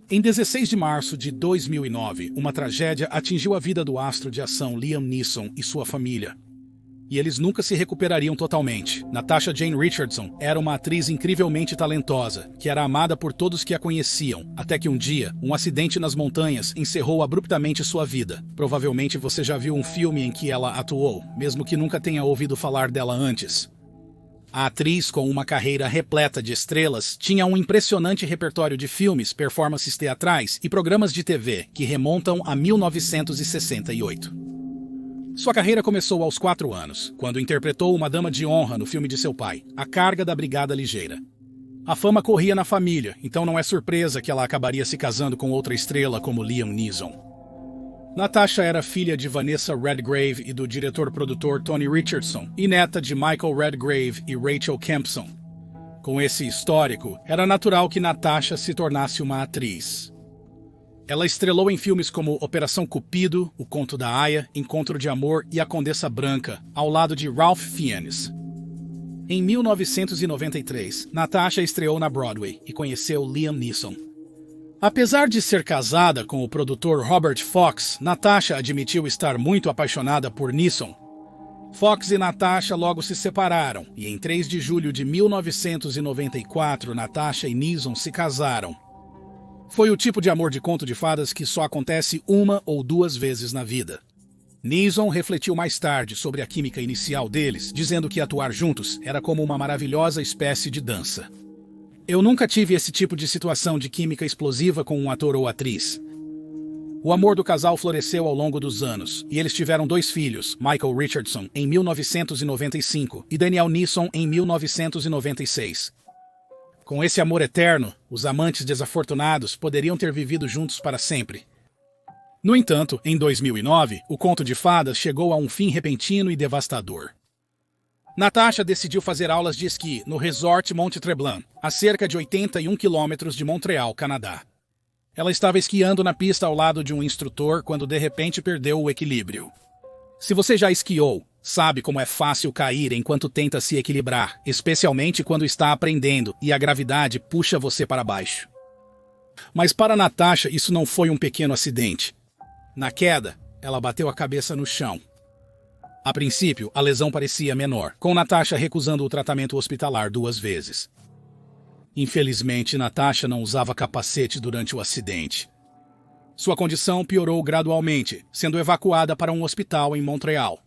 Em 16 de março de 2009, uma tragédia atingiu a vida do astro de ação Liam Neeson e sua família. E eles nunca se recuperariam totalmente. Natasha Jane Richardson era uma atriz incrivelmente talentosa, que era amada por todos que a conheciam, até que um dia, um acidente nas montanhas encerrou abruptamente sua vida. Provavelmente você já viu um filme em que ela atuou, mesmo que nunca tenha ouvido falar dela antes. A atriz, com uma carreira repleta de estrelas, tinha um impressionante repertório de filmes, performances teatrais e programas de TV que remontam a 1968. Sua carreira começou aos 4 anos, quando interpretou uma dama de honra no filme de seu pai, A Carga da Brigada Ligeira. A fama corria na família, então não é surpresa que ela acabaria se casando com outra estrela como Liam Neeson. Natasha era filha de Vanessa Redgrave e do diretor-produtor Tony Richardson, e neta de Michael Redgrave e Rachel Kempson. Com esse histórico, era natural que Natasha se tornasse uma atriz. Ela estrelou em filmes como Operação Cupido, O Conto da Aia, Encontro de Amor e A Condessa Branca, ao lado de Ralph Fiennes. Em 1993, Natasha estreou na Broadway e conheceu Liam Neeson. Apesar de ser casada com o produtor Robert Fox, Natasha admitiu estar muito apaixonada por Neeson. Fox e Natasha logo se separaram, e em 3 de julho de 1994, Natasha e Neeson se casaram. Foi o tipo de amor de conto de fadas que só acontece 1 ou 2 vezes na vida. Neeson refletiu mais tarde sobre a química inicial deles, dizendo que atuar juntos era como uma maravilhosa espécie de dança. Eu nunca tive esse tipo de situação de química explosiva com um ator ou atriz. O amor do casal floresceu ao longo dos anos, e eles tiveram 2 filhos, Michael Richardson, em 1995, e Daniel Neeson, em 1996. Com esse amor eterno, os amantes desafortunados poderiam ter vivido juntos para sempre. No entanto, em 2009, o conto de fadas chegou a um fim repentino e devastador. Natasha decidiu fazer aulas de esqui no Resort Monte Tremblant, a cerca de 81 quilômetros de Montreal, Canadá. Ela estava esquiando na pista ao lado de um instrutor quando de repente perdeu o equilíbrio. Se você já esquiou, sabe como é fácil cair enquanto tenta se equilibrar, especialmente quando está aprendendo e a gravidade puxa você para baixo. Mas para Natasha isso não foi um pequeno acidente. Na queda, ela bateu a cabeça no chão. A princípio, a lesão parecia menor, com Natasha recusando o tratamento hospitalar 2 vezes. Infelizmente, Natasha não usava capacete durante o acidente. Sua condição piorou gradualmente, sendo evacuada para um hospital em Montreal.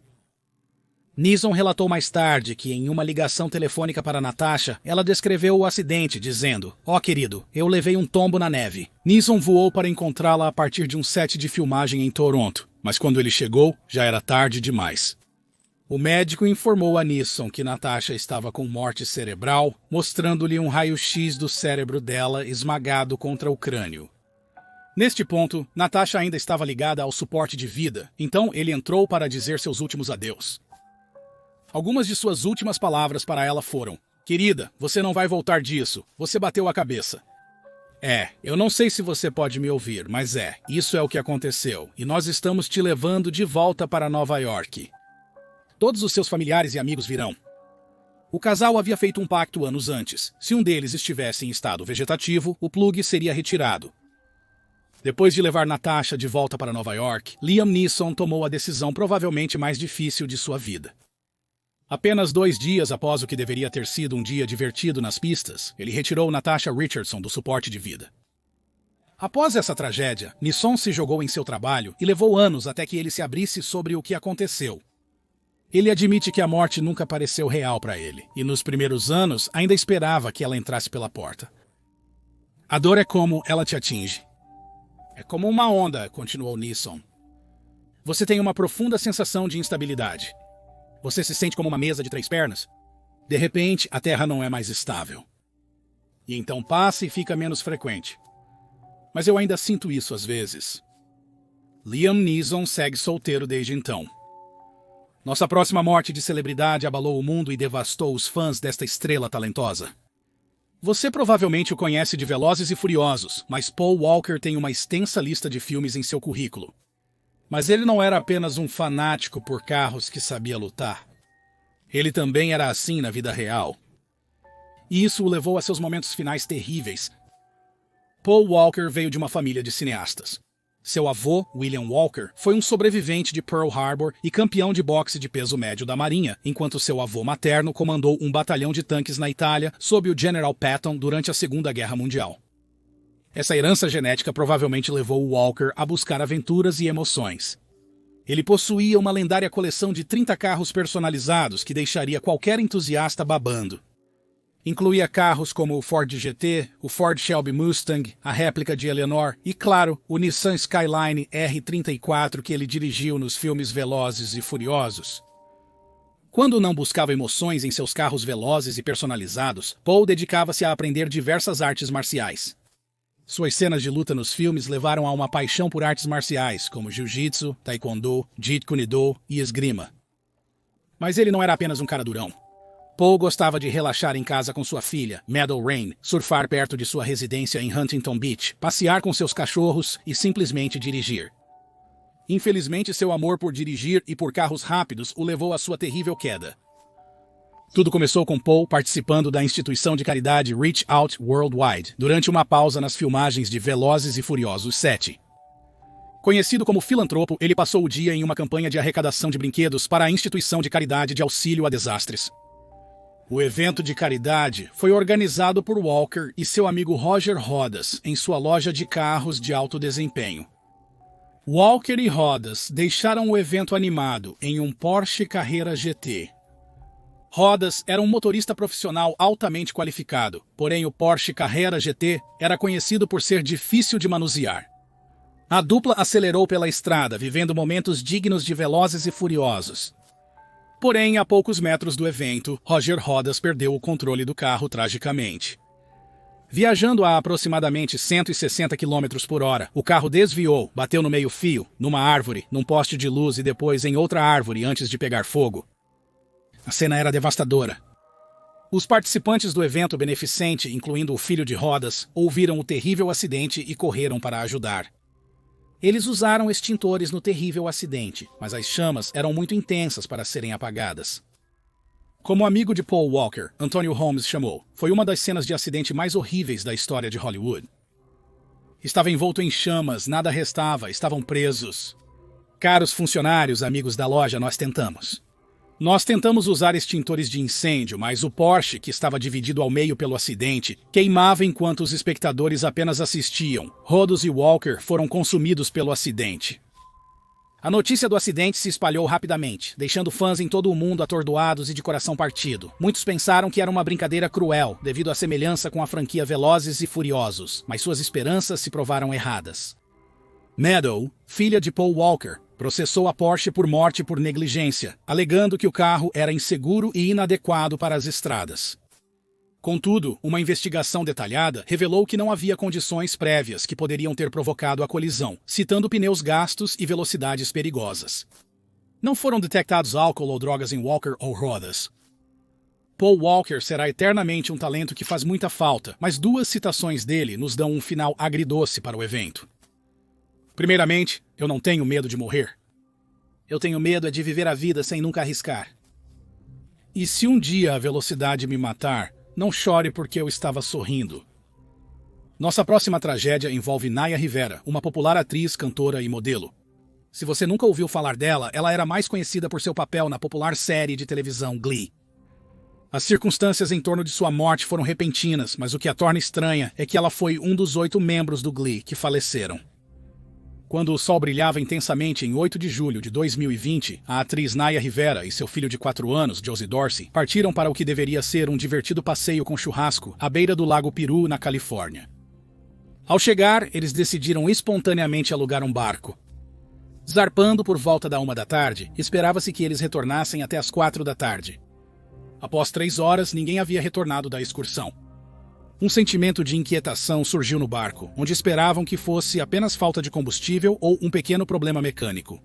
Neeson relatou mais tarde que, em uma ligação telefônica para Natasha, ela descreveu o acidente, dizendo: "Ó, querido, eu levei um tombo na neve." Neeson voou para encontrá-la a partir de um set de filmagem em Toronto, mas quando ele chegou, já era tarde demais. O médico informou a Neeson que Natasha estava com morte cerebral, mostrando-lhe um raio-x do cérebro dela esmagado contra o crânio. Neste ponto, Natasha ainda estava ligada ao suporte de vida, então ele entrou para dizer seus últimos adeus. Algumas de suas últimas palavras para ela foram: "Querida, você não vai voltar disso, você bateu a cabeça." Eu não sei se você pode me ouvir, mas isso é o que aconteceu, e nós estamos te levando de volta para Nova York. Todos os seus familiares e amigos virão. O casal havia feito um pacto anos antes. Se um deles estivesse em estado vegetativo, o plug seria retirado. Depois de levar Natasha de volta para Nova York, Liam Neeson tomou a decisão provavelmente mais difícil de sua vida. Apenas 2 dias após o que deveria ter sido um dia divertido nas pistas, ele retirou Natasha Richardson do suporte de vida. Após essa tragédia, Neeson se jogou em seu trabalho e levou anos até que ele se abrisse sobre o que aconteceu. Ele admite que a morte nunca pareceu real para ele, e nos primeiros anos ainda esperava que ela entrasse pela porta. "A dor é como ela te atinge. É como uma onda", continuou Neeson. "Você tem uma profunda sensação de instabilidade. Você se sente como uma mesa de 3 pernas. De repente, a terra não é mais estável. E então passa e fica menos frequente. Mas eu ainda sinto isso às vezes." Liam Neeson segue solteiro desde então. Nossa próxima morte de celebridade abalou o mundo e devastou os fãs desta estrela talentosa. Você provavelmente o conhece de Velozes e Furiosos, mas Paul Walker tem uma extensa lista de filmes em seu currículo. Mas ele não era apenas um fanático por carros que sabia lutar. Ele também era assim na vida real. E isso o levou a seus momentos finais terríveis. Paul Walker veio de uma família de cineastas. Seu avô, William Walker, foi um sobrevivente de Pearl Harbor e campeão de boxe de peso médio da Marinha, enquanto seu avô materno comandou um batalhão de tanques na Itália sob o General Patton durante a Segunda Guerra Mundial. Essa herança genética provavelmente levou Walker a buscar aventuras e emoções. Ele possuía uma lendária coleção de 30 carros personalizados que deixaria qualquer entusiasta babando. Incluía carros como o Ford GT, o Ford Shelby Mustang, a réplica de Eleanor e, claro, o Nissan Skyline R34 que ele dirigiu nos filmes Velozes e Furiosos. Quando não buscava emoções em seus carros velozes e personalizados, Paul dedicava-se a aprender diversas artes marciais. Suas cenas de luta nos filmes levaram a uma paixão por artes marciais, como jiu-jitsu, taekwondo, jeet kune do e esgrima. Mas ele não era apenas um cara durão. Paul gostava de relaxar em casa com sua filha, Meadow Rain, surfar perto de sua residência em Huntington Beach, passear com seus cachorros e simplesmente dirigir. Infelizmente, seu amor por dirigir e por carros rápidos o levou à sua terrível queda. Tudo começou com Paul participando da instituição de caridade Reach Out Worldwide, durante uma pausa nas filmagens de Velozes e Furiosos 7. Conhecido como filantropo, ele passou o dia em uma campanha de arrecadação de brinquedos para a instituição de caridade de auxílio a desastres. O evento de caridade foi organizado por Walker e seu amigo Roger Rodas em sua loja de carros de alto desempenho. Walker e Rodas deixaram o evento animado em um Porsche Carrera GT. Rodas era um motorista profissional altamente qualificado, porém o Porsche Carrera GT era conhecido por ser difícil de manusear. A dupla acelerou pela estrada, vivendo momentos dignos de Velozes e Furiosos. Porém, a poucos metros do evento, Roger Rodas perdeu o controle do carro tragicamente. Viajando a aproximadamente 160 km por hora, o carro desviou, bateu no meio-fio, numa árvore, num poste de luz e depois em outra árvore antes de pegar fogo. A cena era devastadora. Os participantes do evento beneficente, incluindo o filho de Rodas, ouviram o terrível acidente e correram para ajudar. Eles usaram extintores no terrível acidente, mas as chamas eram muito intensas para serem apagadas. Como amigo de Paul Walker, Antonio Holmes chamou, foi uma das cenas de acidente mais horríveis da história de Hollywood. Estava envolto em chamas, nada restava, estavam presos. Caros funcionários, amigos da loja, nós tentamos. Nós tentamos usar extintores de incêndio, mas o Porsche, que estava dividido ao meio pelo acidente, queimava enquanto os espectadores apenas assistiam. Rodas e Walker foram consumidos pelo acidente. A notícia do acidente se espalhou rapidamente, deixando fãs em todo o mundo atordoados e de coração partido. Muitos pensaram que era uma brincadeira cruel, devido à semelhança com a franquia Velozes e Furiosos, mas suas esperanças se provaram erradas. Meadow, filha de Paul Walker, processou a Porsche por morte por negligência, alegando que o carro era inseguro e inadequado para as estradas. Contudo, uma investigação detalhada revelou que não havia condições prévias que poderiam ter provocado a colisão, citando pneus gastos e velocidades perigosas. Não foram detectados álcool ou drogas em Walker ou Rodas. Paul Walker será eternamente um talento que faz muita falta, mas duas citações dele nos dão um final agridoce para o evento. Primeiramente, eu não tenho medo de morrer. Eu tenho medo de viver a vida sem nunca arriscar. E se um dia a velocidade me matar, não chore porque eu estava sorrindo. Nossa próxima tragédia envolve Naya Rivera, uma popular atriz, cantora e modelo. Se você nunca ouviu falar dela, ela era mais conhecida por seu papel na popular série de televisão Glee. As circunstâncias em torno de sua morte foram repentinas, mas o que a torna estranha é que ela foi um dos 8 membros do Glee que faleceram. Quando o sol brilhava intensamente em 8 de julho de 2020, a atriz Naya Rivera e seu filho de 4 anos, Josie Dorsey, partiram para o que deveria ser um divertido passeio com churrasco à beira do Lago Piru, na Califórnia. Ao chegar, eles decidiram espontaneamente alugar um barco. Zarpando por volta da 1 da tarde, esperava-se que eles retornassem até as 4 da tarde. Após 3 horas, ninguém havia retornado da excursão. Um sentimento de inquietação surgiu no barco, onde esperavam que fosse apenas falta de combustível ou um pequeno problema mecânico.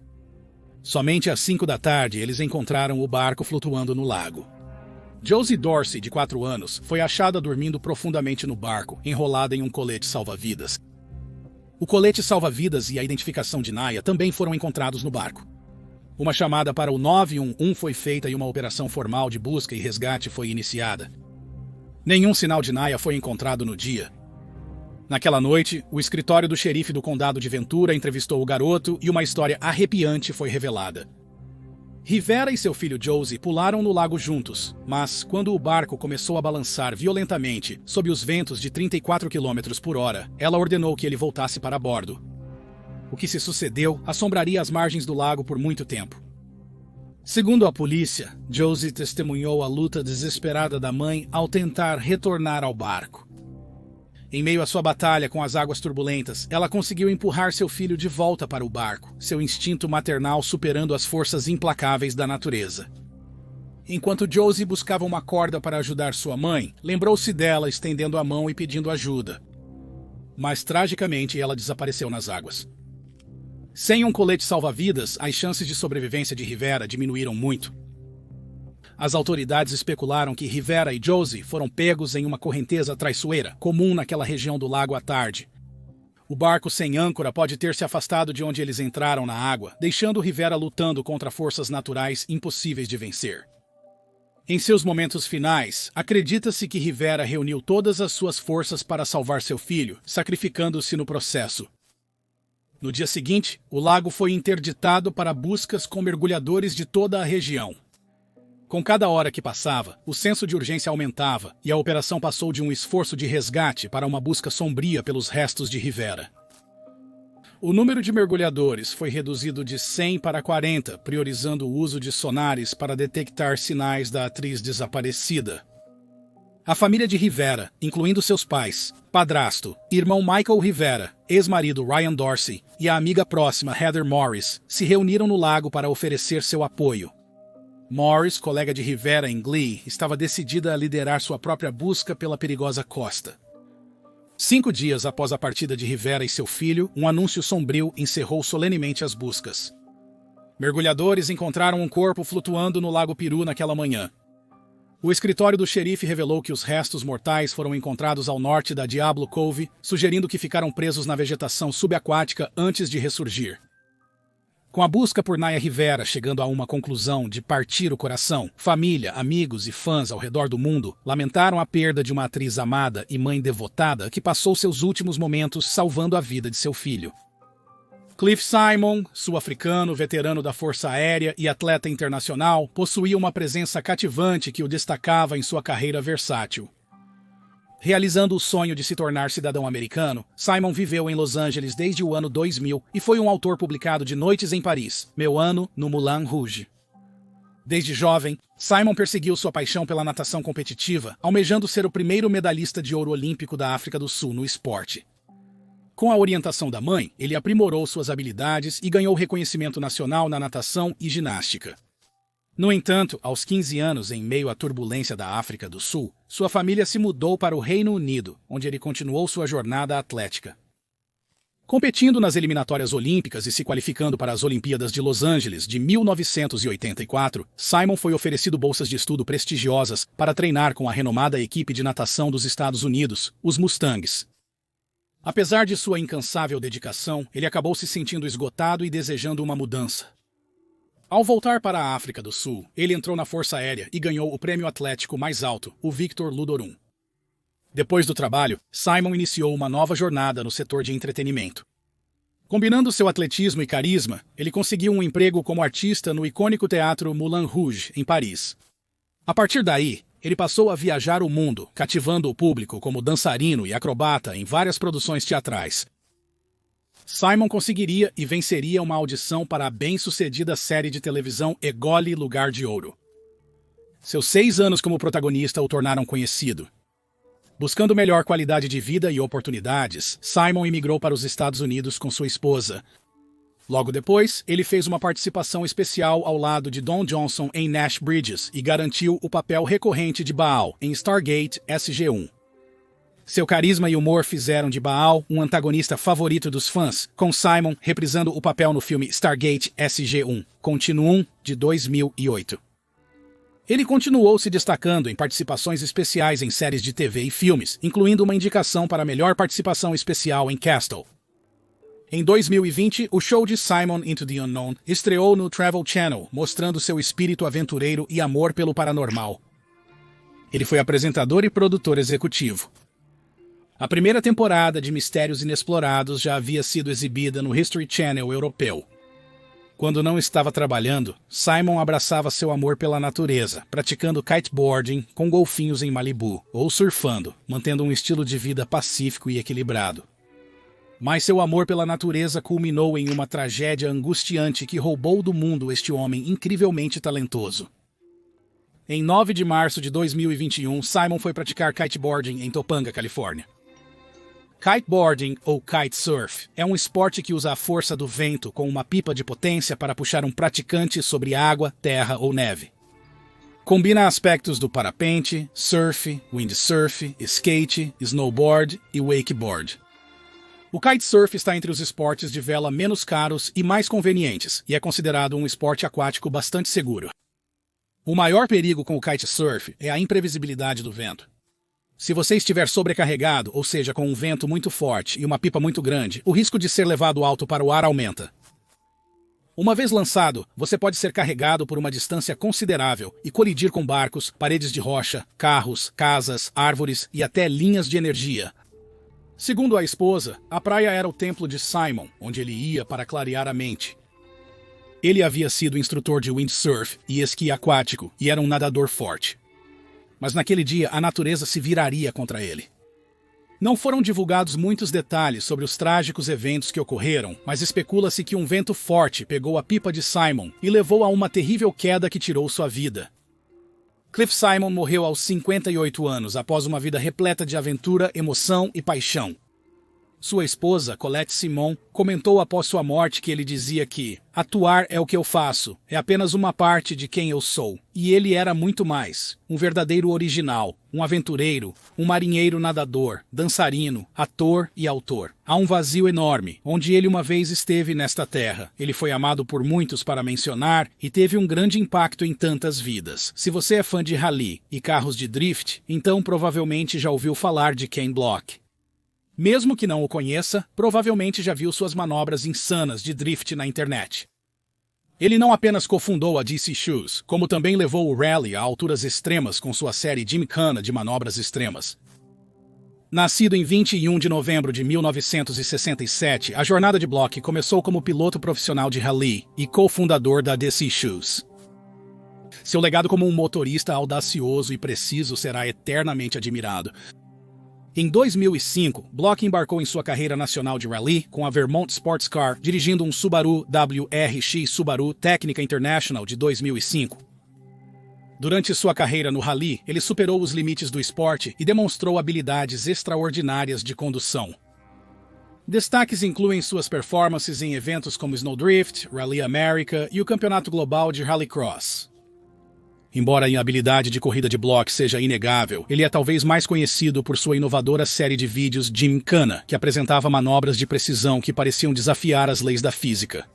Somente às 5 da tarde, eles encontraram o barco flutuando no lago. Josie Dorsey, de 4 anos, foi achada dormindo profundamente no barco, enrolada em um colete salva-vidas. O colete salva-vidas e a identificação de Naya também foram encontrados no barco. Uma chamada para o 911 foi feita e uma operação formal de busca e resgate foi iniciada. Nenhum sinal de Naya foi encontrado no dia. Naquela noite, o escritório do xerife do condado de Ventura entrevistou o garoto e uma história arrepiante foi revelada. Rivera e seu filho Josie pularam no lago juntos, mas quando o barco começou a balançar violentamente sob os ventos de 34 km por hora, ela ordenou que ele voltasse para bordo. O que se sucedeu assombraria as margens do lago por muito tempo. Segundo a polícia, Josie testemunhou a luta desesperada da mãe ao tentar retornar ao barco. Em meio à sua batalha com as águas turbulentas, ela conseguiu empurrar seu filho de volta para o barco, seu instinto maternal superando as forças implacáveis da natureza. Enquanto Josie buscava uma corda para ajudar sua mãe, lembrou-se dela estendendo a mão e pedindo ajuda. Mas, tragicamente, ela desapareceu nas águas. Sem um colete salva-vidas, as chances de sobrevivência de Rivera diminuíram muito. As autoridades especularam que Rivera e Josie foram pegos em uma correnteza traiçoeira, comum naquela região do lago à tarde. O barco sem âncora pode ter se afastado de onde eles entraram na água, deixando Rivera lutando contra forças naturais impossíveis de vencer. Em seus momentos finais, acredita-se que Rivera reuniu todas as suas forças para salvar seu filho, sacrificando-se no processo. No dia seguinte, o lago foi interditado para buscas com mergulhadores de toda a região. Com cada hora que passava, o senso de urgência aumentava e a operação passou de um esforço de resgate para uma busca sombria pelos restos de Rivera. O número de mergulhadores foi reduzido de 100 para 40, priorizando o uso de sonares para detectar sinais da atriz desaparecida. A família de Rivera, incluindo seus pais, padrasto, irmão Michael Rivera, ex-marido Ryan Dorsey e a amiga próxima Heather Morris, se reuniram no lago para oferecer seu apoio. Morris, colega de Rivera em Glee, estava decidida a liderar sua própria busca pela perigosa costa. 5 dias após a partida de Rivera e seu filho, um anúncio sombrio encerrou solenemente as buscas. Mergulhadores encontraram um corpo flutuando no Lago Piru naquela manhã. O escritório do xerife revelou que os restos mortais foram encontrados ao norte da Diablo Cove, sugerindo que ficaram presos na vegetação subaquática antes de ressurgir. Com a busca por Naya Rivera chegando a uma conclusão de partir o coração, família, amigos e fãs ao redor do mundo lamentaram a perda de uma atriz amada e mãe devotada que passou seus últimos momentos salvando a vida de seu filho. Cliff Simon, sul-africano, veterano da Força Aérea e atleta internacional, possuía uma presença cativante que o destacava em sua carreira versátil. Realizando o sonho de se tornar cidadão americano, Simon viveu em Los Angeles desde o ano 2000 e foi um autor publicado de Noites em Paris, Meu Ano no Moulin Rouge. Desde jovem, Simon perseguiu sua paixão pela natação competitiva, almejando ser o primeiro medalhista de ouro olímpico da África do Sul no esporte. Com a orientação da mãe, ele aprimorou suas habilidades e ganhou reconhecimento nacional na natação e ginástica. No entanto, aos 15 anos, em meio à turbulência da África do Sul, sua família se mudou para o Reino Unido, onde ele continuou sua jornada atlética. Competindo nas eliminatórias olímpicas e se qualificando para as Olimpíadas de Los Angeles de 1984, Simon foi oferecido bolsas de estudo prestigiosas para treinar com a renomada equipe de natação dos Estados Unidos, os Mustangs. Apesar de sua incansável dedicação, ele acabou se sentindo esgotado e desejando uma mudança. Ao voltar para a África do Sul, ele entrou na Força Aérea e ganhou o prêmio atlético mais alto, o Victor Ludorum. Depois do trabalho, Simon iniciou uma nova jornada no setor de entretenimento. Combinando seu atletismo e carisma, ele conseguiu um emprego como artista no icônico teatro Moulin Rouge, em Paris. A partir daí, ele passou a viajar o mundo, cativando o público como dançarino e acrobata em várias produções teatrais. Simon conseguiria e venceria uma audição para a bem-sucedida série de televisão Egole Lugar de Ouro. Seus 6 anos como protagonista o tornaram conhecido. Buscando melhor qualidade de vida e oportunidades, Simon imigrou para os Estados Unidos com sua esposa. Logo depois, ele fez uma participação especial ao lado de Don Johnson em Nash Bridges e garantiu o papel recorrente de Baal em Stargate SG-1. Seu carisma e humor fizeram de Baal um antagonista favorito dos fãs, com Simon reprisando o papel no filme Stargate SG-1, Continuum, de 2008. Ele continuou se destacando em participações especiais em séries de TV e filmes, incluindo uma indicação para a melhor participação especial em Castle. Em 2020, o show de Simon Into the Unknown estreou no Travel Channel, mostrando seu espírito aventureiro e amor pelo paranormal. Ele foi apresentador e produtor executivo. A primeira temporada de Mistérios Inexplorados já havia sido exibida no History Channel europeu. Quando não estava trabalhando, Simon abraçava seu amor pela natureza, praticando kiteboarding com golfinhos em Malibu, ou surfando, mantendo um estilo de vida pacífico e equilibrado. Mas seu amor pela natureza culminou em uma tragédia angustiante que roubou do mundo este homem incrivelmente talentoso. Em 9 de março de 2021, Simon foi praticar kiteboarding em Topanga, Califórnia. Kiteboarding, ou kitesurf, é um esporte que usa a força do vento com uma pipa de potência para puxar um praticante sobre água, terra ou neve. Combina aspectos do parapente, surf, windsurf, skate, snowboard e wakeboard. O kitesurf está entre os esportes de vela menos caros e mais convenientes, e é considerado um esporte aquático bastante seguro. O maior perigo com o kitesurf é a imprevisibilidade do vento. Se você estiver sobrecarregado, ou seja, com um vento muito forte e uma pipa muito grande, o risco de ser levado alto para o ar aumenta. Uma vez lançado, você pode ser carregado por uma distância considerável e colidir com barcos, paredes de rocha, carros, casas, árvores e até linhas de energia. Segundo a esposa, a praia era o templo de Simon, onde ele ia para clarear a mente. Ele havia sido instrutor de windsurf e esqui aquático e era um nadador forte. Mas naquele dia a natureza se viraria contra ele. Não foram divulgados muitos detalhes sobre os trágicos eventos que ocorreram, mas especula-se que um vento forte pegou a pipa de Simon e levou a uma terrível queda que tirou sua vida. Cliff Simon morreu aos 58 anos após uma vida repleta de aventura, emoção e paixão. Sua esposa, Colette Simon, comentou após sua morte que ele dizia que atuar é o que eu faço, é apenas uma parte de quem eu sou. E ele era muito mais, um verdadeiro original, um aventureiro, um marinheiro nadador, dançarino, ator e autor. Há um vazio enorme, onde ele uma vez esteve nesta terra. Ele foi amado por muitos para mencionar e teve um grande impacto em tantas vidas. Se você é fã de rally e carros de drift, então provavelmente já ouviu falar de Ken Block. Mesmo que não o conheça, provavelmente já viu suas manobras insanas de drift na internet. Ele não apenas cofundou a DC Shoes, como também levou o rally a alturas extremas com sua série Gymkhana de manobras extremas. Nascido em 21 de novembro de 1967, a jornada de Block começou como piloto profissional de rally e cofundador da DC Shoes. Seu legado como um motorista audacioso e preciso será eternamente admirado. Em 2005, Block embarcou em sua carreira nacional de rally com a Vermont Sports Car, dirigindo um Subaru WRX Subaru Técnica International de 2005. Durante sua carreira no rally, ele superou os limites do esporte e demonstrou habilidades extraordinárias de condução. Destaques incluem suas performances em eventos como Snowdrift, Rally America e o Campeonato Global de Rallycross. Embora a habilidade de corrida de Block seja inegável, ele é talvez mais conhecido por sua inovadora série de vídeos Gymkhana, que apresentava manobras de precisão que pareciam desafiar as leis da física.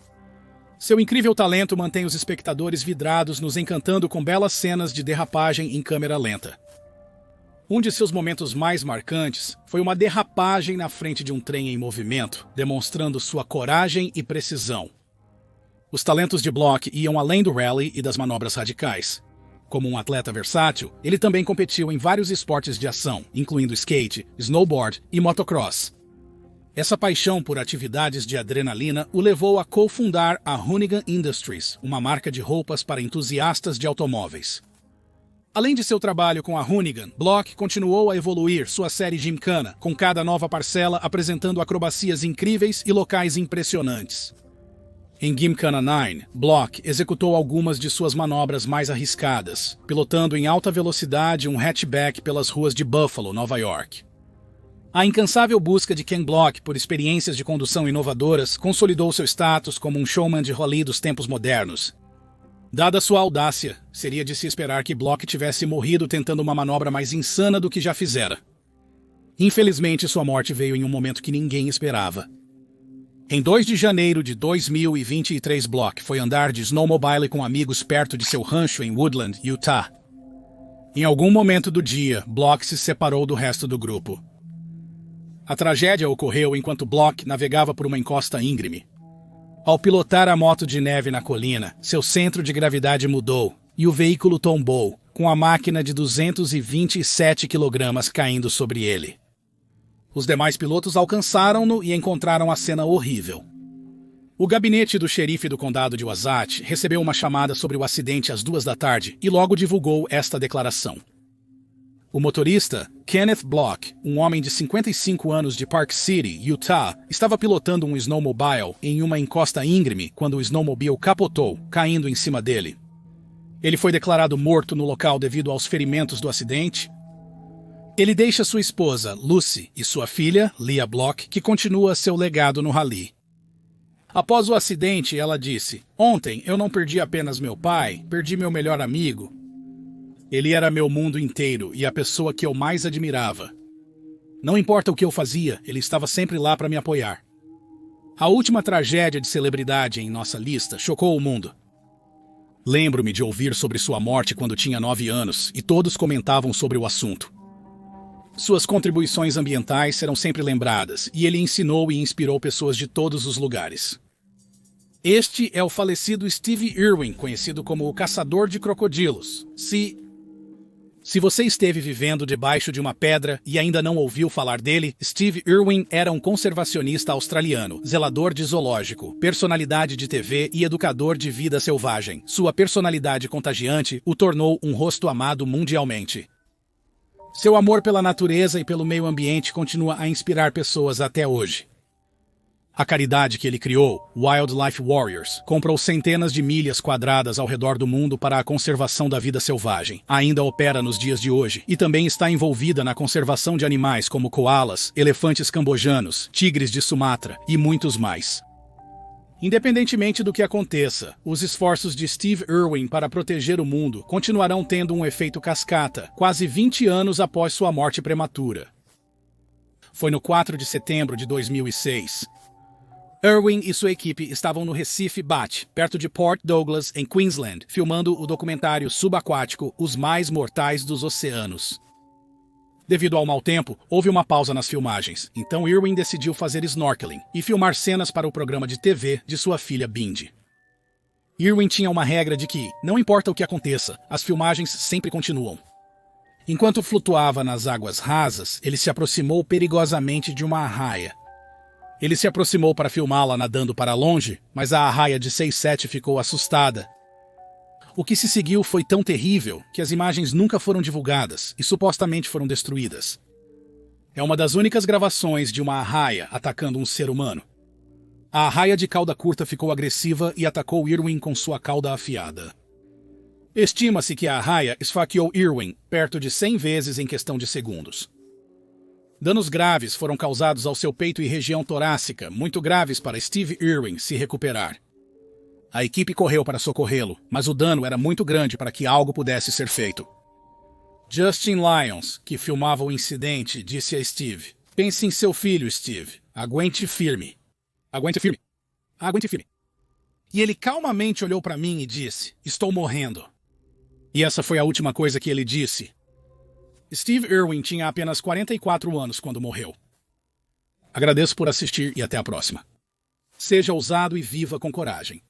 Seu incrível talento mantém os espectadores vidrados, nos encantando com belas cenas de derrapagem em câmera lenta. Um de seus momentos mais marcantes foi uma derrapagem na frente de um trem em movimento, demonstrando sua coragem e precisão. Os talentos de Block iam além do rally e das manobras radicais. Como um atleta versátil, ele também competiu em vários esportes de ação, incluindo skate, snowboard e motocross. Essa paixão por atividades de adrenalina o levou a cofundar a Hoonigan Industries, uma marca de roupas para entusiastas de automóveis. Além de seu trabalho com a Hoonigan, Block continuou a evoluir sua série Gymkhana, com cada nova parcela apresentando acrobacias incríveis e locais impressionantes. Em Gymkhana 9, Block executou algumas de suas manobras mais arriscadas, pilotando em alta velocidade um hatchback pelas ruas de Buffalo, Nova York. A incansável busca de Ken Block por experiências de condução inovadoras consolidou seu status como um showman de rally dos tempos modernos. Dada sua audácia, seria de se esperar que Block tivesse morrido tentando uma manobra mais insana do que já fizera. Infelizmente, sua morte veio em um momento que ninguém esperava. Em 2 de janeiro de 2023, Block foi andar de snowmobile com amigos perto de seu rancho em Woodland, Utah. Em algum momento do dia, Block se separou do resto do grupo. A tragédia ocorreu enquanto Block navegava por uma encosta íngreme. Ao pilotar a moto de neve na colina, seu centro de gravidade mudou e o veículo tombou, com a máquina de 227 kg caindo sobre ele. Os demais pilotos alcançaram-no e encontraram a cena horrível. O gabinete do xerife do condado de Wasatch recebeu uma chamada sobre o acidente às 2 da tarde e logo divulgou esta declaração. O motorista, Kenneth Block, um homem de 55 anos de Park City, Utah, estava pilotando um snowmobile em uma encosta íngreme quando o snowmobile capotou, caindo em cima dele. Ele foi declarado morto no local devido aos ferimentos do acidente. Ele deixa sua esposa, Lucy, e sua filha, Leah Block, que continua seu legado no rally. Após o acidente, ela disse: "Ontem eu não perdi apenas meu pai, perdi meu melhor amigo. Ele era meu mundo inteiro e a pessoa que eu mais admirava. Não importa o que eu fazia, ele estava sempre lá para me apoiar." A última tragédia de celebridade em nossa lista chocou o mundo. Lembro-me de ouvir sobre sua morte quando tinha 9 anos e todos comentavam sobre o assunto. Suas contribuições ambientais serão sempre lembradas e ele ensinou e inspirou pessoas de todos os lugares. Este é o falecido Steve Irwin, conhecido como o Caçador de Crocodilos. Se você esteve vivendo debaixo de uma pedra e ainda não ouviu falar dele, Steve Irwin era um conservacionista australiano, zelador de zoológico, personalidade de TV e educador de vida selvagem. Sua personalidade contagiante o tornou um rosto amado mundialmente. Seu amor pela natureza e pelo meio ambiente continua a inspirar pessoas até hoje. A caridade que ele criou, Wildlife Warriors, comprou centenas de milhas quadradas ao redor do mundo para a conservação da vida selvagem. Ainda opera nos dias de hoje e também está envolvida na conservação de animais como koalas, elefantes cambojanos, tigres de Sumatra e muitos mais. Independentemente do que aconteça, os esforços de Steve Irwin para proteger o mundo continuarão tendo um efeito cascata, quase 20 anos após sua morte prematura. Foi no 4 de setembro de 2006. Irwin e sua equipe estavam no Recife Beach, perto de Port Douglas, em Queensland, filmando o documentário subaquático Os Mais Mortais dos Oceanos. Devido ao mau tempo, houve uma pausa nas filmagens, então Irwin decidiu fazer snorkeling e filmar cenas para o programa de TV de sua filha Bindi. Irwin tinha uma regra de que, não importa o que aconteça, as filmagens sempre continuam. Enquanto flutuava nas águas rasas, ele se aproximou perigosamente de uma arraia. Ele se aproximou para filmá-la nadando para longe, mas a arraia de 6'7" ficou assustada. O que se seguiu foi tão terrível que as imagens nunca foram divulgadas e supostamente foram destruídas. É uma das únicas gravações de uma arraia atacando um ser humano. A arraia de cauda curta ficou agressiva e atacou Irwin com sua cauda afiada. Estima-se que a arraia esfaqueou Irwin perto de 100 vezes em questão de segundos. Danos graves foram causados ao seu peito e região torácica, muito graves para Steve Irwin se recuperar. A equipe correu para socorrê-lo, mas o dano era muito grande para que algo pudesse ser feito. Justin Lyons, que filmava o incidente, disse a Steve: "Pense em seu filho, Steve. Aguente firme. Aguente firme. Aguente firme." E ele calmamente olhou para mim e disse: "Estou morrendo." E essa foi a última coisa que ele disse. Steve Irwin tinha apenas 44 anos quando morreu. Agradeço por assistir e até a próxima. Seja ousado e viva com coragem.